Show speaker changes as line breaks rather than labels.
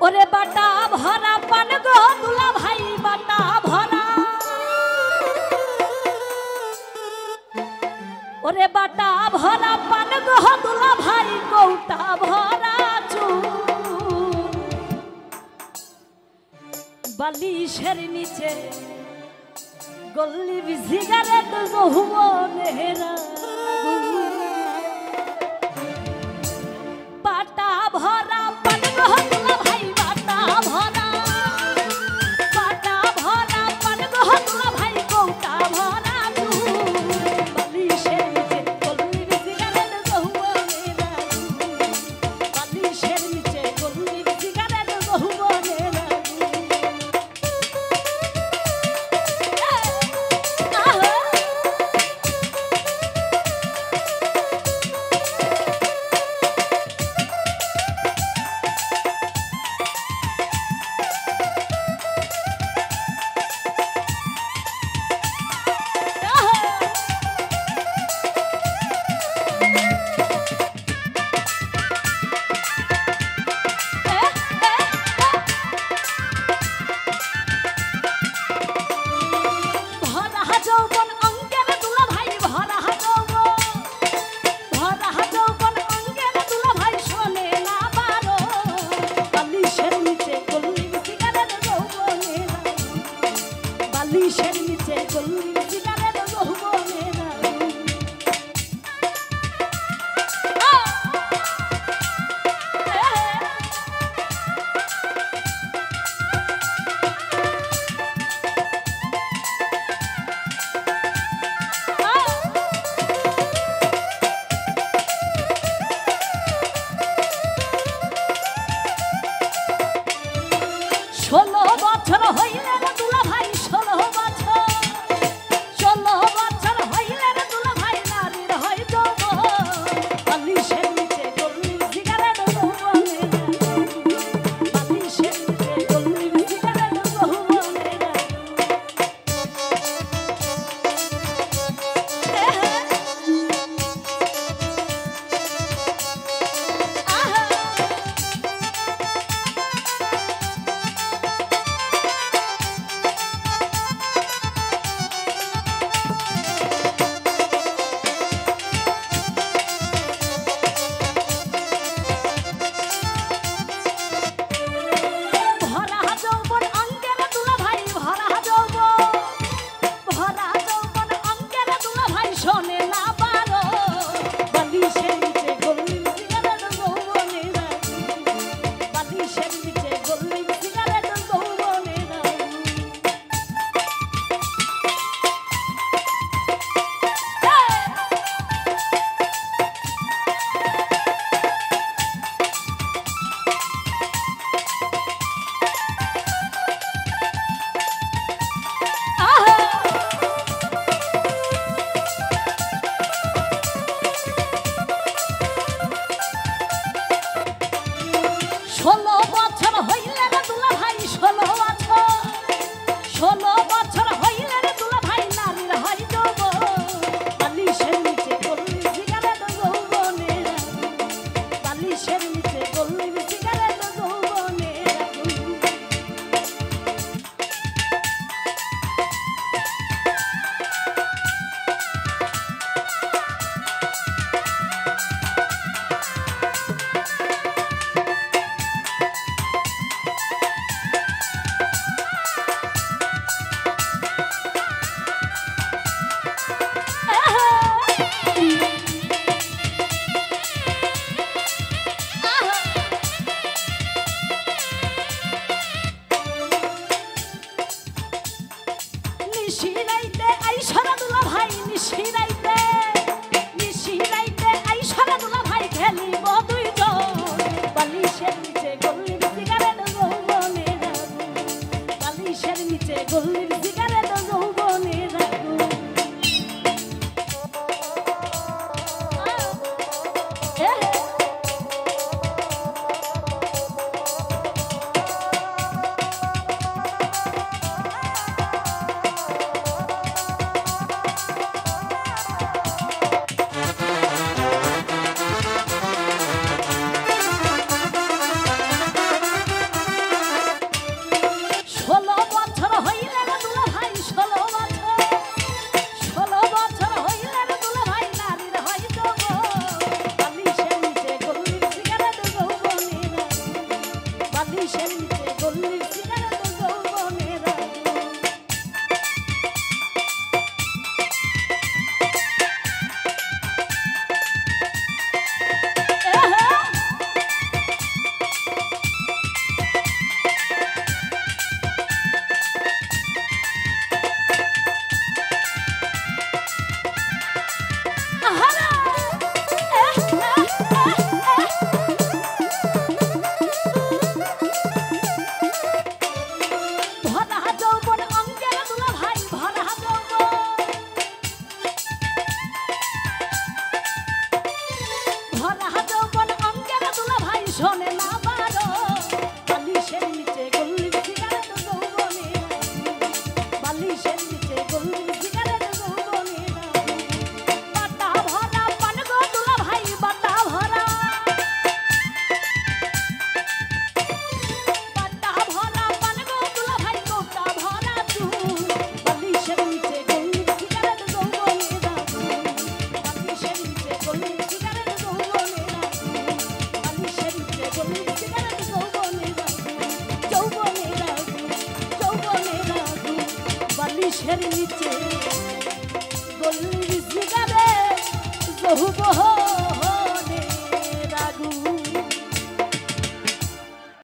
ওরে বাটা ভরা পান গো দুলা ভাই বাটা ভরা ওরে বাটা ভরা পান গো দুলা ভাই কৌটা ভরা চুল বালিশের নিচে গল্লি সিগারেট যৌবনেরা বাটা ভরা পান গো দুলা ভাই বাটা ভরা পান গো দুলা ভাই কৌটা ভরা বালিশের নিচে গল্লি সিগারেট যৌবনেরা বালিশের নিচে গল্লি সিগারেট যৌবনেরা বালিশের নিচে গল্লি সিগারেট যৌবনেরা ষোলো বছর হইলে রে দুলা ভাই 16 বছর 16 বছর হইলে রে দুলা ভাই নারীর হয় যৌবন বালিশের নিচে গল্লি সিগারেট যৌবনেরা বালিশের নিচে গল্লি সিগারেট যৌবনেরা বালিশের নিচে গল্লির জিগারে জহুবহ